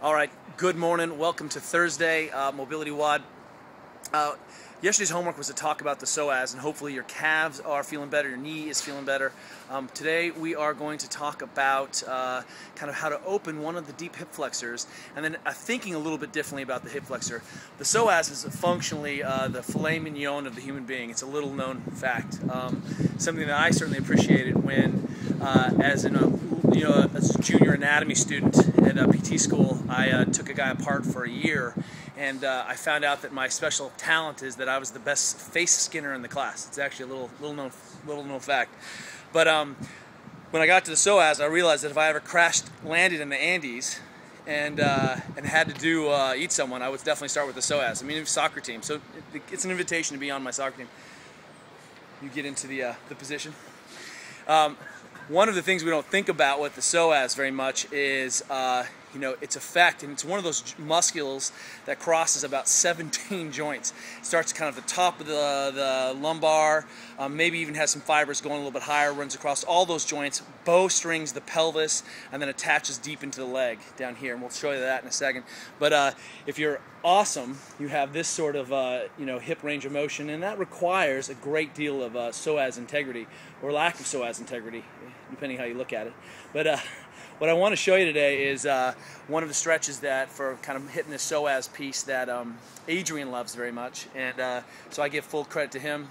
All right, good morning. Welcome to Thursday, MobilityWOD. Yesterday's homework was to talk about the Psoas, and hopefully your calves are feeling better, your knee is feeling better. Today we are going to talk about kind of how to open one of the deep hip flexors, and then thinking a little bit differently about the hip flexor. The Psoas is functionally the filet mignon of the human being. It's a little known fact. Something that I certainly appreciated when, as a junior anatomy student at PT school, I took a guy apart for a year, and I found out that my special talent is that I was the best face skinner in the class. It's actually a little known fact. But when I got to the Psoas, I realized that if I ever landed in the Andes and had to eat someone, I would definitely start with the Psoas. I mean, soccer team. So it's an invitation to be on my soccer team. You get into the position. One of the things we don't think about with the Psoas very much is its effect, and it's one of those muscles that crosses about 17 joints. It starts kind of the top of the lumbar, maybe even has some fibers going a little bit higher, runs across all those joints, bowstrings the pelvis, and then attaches deep into the leg down here, and we'll show you that in a second. But if you're awesome, you have this sort of hip range of motion, and that requires a great deal of Psoas integrity, or lack of Psoas integrity, depending how you look at it. But what I want to show you today is one of the stretches that, for kind of hitting this Psoas piece, that Adrian loves very much, and so I give full credit to him.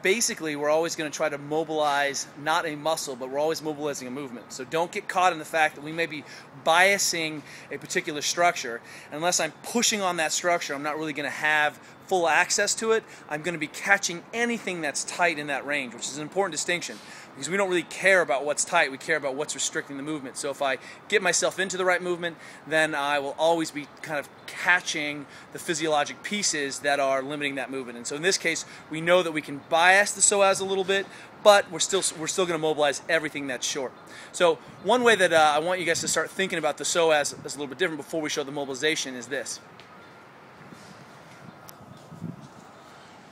Basically, we're always going to try to mobilize not a muscle, but we're always mobilizing a movement. So don't get caught in the fact that we may be biasing a particular structure. Unless I'm pushing on that structure, I'm not really going to have full access to it. I'm going to be catching anything that's tight in that range, which is an important distinction, because we don't really care about what's tight, we care about what's restricting the movement. So if I get myself into the right movement, then I will always be kind of catching the physiologic pieces that are limiting that movement. And so in this case, we know that we can bias the Psoas a little bit, but we're still going to mobilize everything that's short. So one way that I want you guys to start thinking about the Psoas as a little bit different before we show the mobilization is this.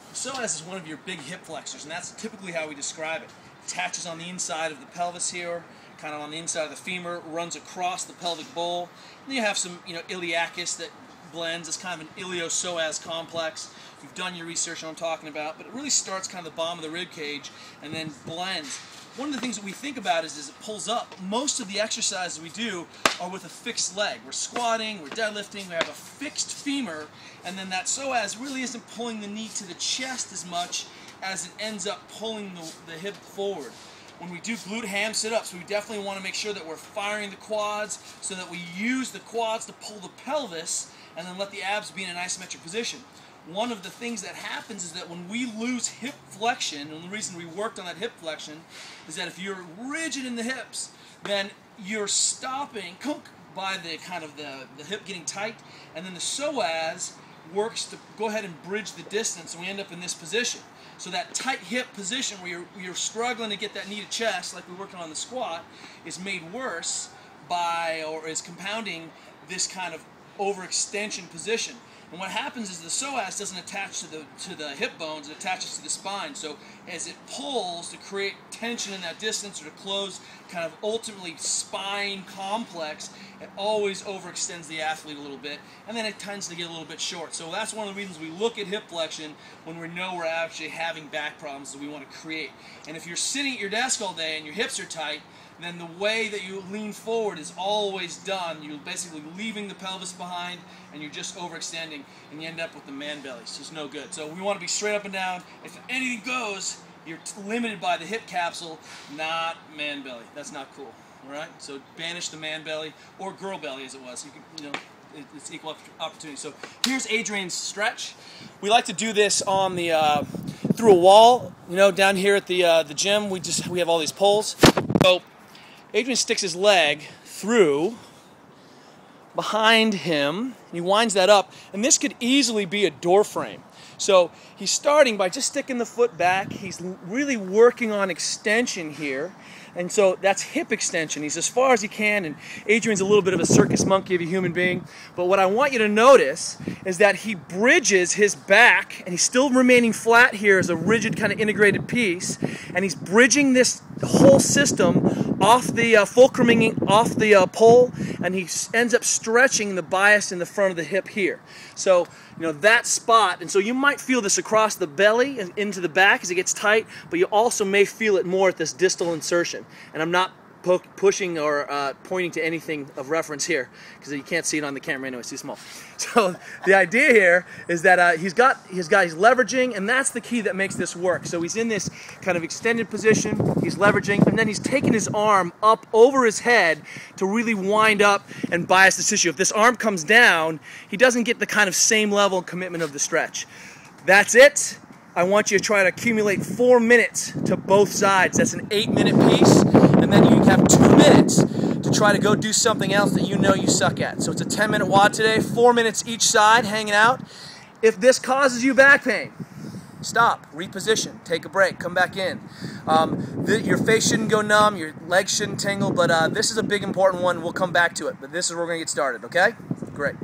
The Psoas is one of your big hip flexors, and that's typically how we describe it. Attaches on the inside of the pelvis here, kind of on the inside of the femur, runs across the pelvic bowl. And then you have some, iliacus that blends. It's kind of an ilio-psoas complex. You've done your research on what I'm talking about, but it really starts kind of the bottom of the rib cage and then blends. One of the things that we think about is it pulls up. Most of the exercises we do are with a fixed leg. We're squatting, we're deadlifting, we have a fixed femur, and then that Psoas really isn't pulling the knee to the chest as much as it ends up pulling the hip forward. When we do glute ham sit-ups, we definitely want to make sure that we're firing the quads so that we use the quads to pull the pelvis and then let the abs be in an isometric position. One of the things that happens is that when we lose hip flexion, and the reason we worked on that hip flexion is that if you're rigid in the hips, then you're stopping by the kind of the hip getting tight, and then the Psoas works to go ahead and bridge the distance, and we end up in this position. So that tight hip position where you're struggling to get that knee to chest, like we're working on the squat, is made worse by, or is compounding, this kind of overextension position. And what happens is the Psoas doesn't attach to the hip bones, it attaches to the spine. So as it pulls to create tension in that distance or to close kind of ultimately spine complex, it always overextends the athlete a little bit, and then it tends to get a little bit short. So that's one of the reasons we look at hip flexion when we know we're actually having back problems that we want to create. And if you're sitting at your desk all day and your hips are tight, then the way that you lean forward is always done. You're basically leaving the pelvis behind, and you're just overextending, and you end up with the man belly. So it's no good. So we want to be straight up and down. If anything goes, you're limited by the hip capsule, not man belly. That's not cool. All right. So banish the man belly, or girl belly as it was. You can, it's equal opportunity. So here's Adrian's stretch. We like to do this on the through a wall. Down here at the gym, we have all these poles. So Adrian sticks his leg through behind him. He winds that up, and this could easily be a door frame. So he's starting by just sticking the foot back. He's really working on extension here. And so that's hip extension. He's as far as he can, and Adrian's a little bit of a circus monkey of a human being. But what I want you to notice is that he bridges his back, and he's still remaining flat here as a rigid kind of integrated piece, and he's bridging this whole system off the fulcruming off the pole, and he ends up stretching the bias in the front of the hip here. So, you know, that spot, and so you might feel this across the belly and into the back as it gets tight, but you also may feel it more at this distal insertion. And I'm not pushing or pointing to anything of reference here, because you can't see it on the camera anyway, it's too small. So the idea here is that he's leveraging, and that's the key that makes this work. So he's in this kind of extended position, he's leveraging, and then he's taking his arm up over his head to really wind up and bias the tissue. If this arm comes down, he doesn't get the kind of same level of commitment of the stretch. That's it. I want you to try to accumulate 4 minutes to both sides. That's an 8-minute piece, and then you have 2 minutes to try to go do something else that you know you suck at. So it's a 10-minute WOD today, 4 minutes each side, hanging out. If this causes you back pain, stop, reposition, take a break, come back in. Your face shouldn't go numb, your legs shouldn't tingle, but this is a big important one. We'll come back to it, but this is where we're going to get started, okay? Great.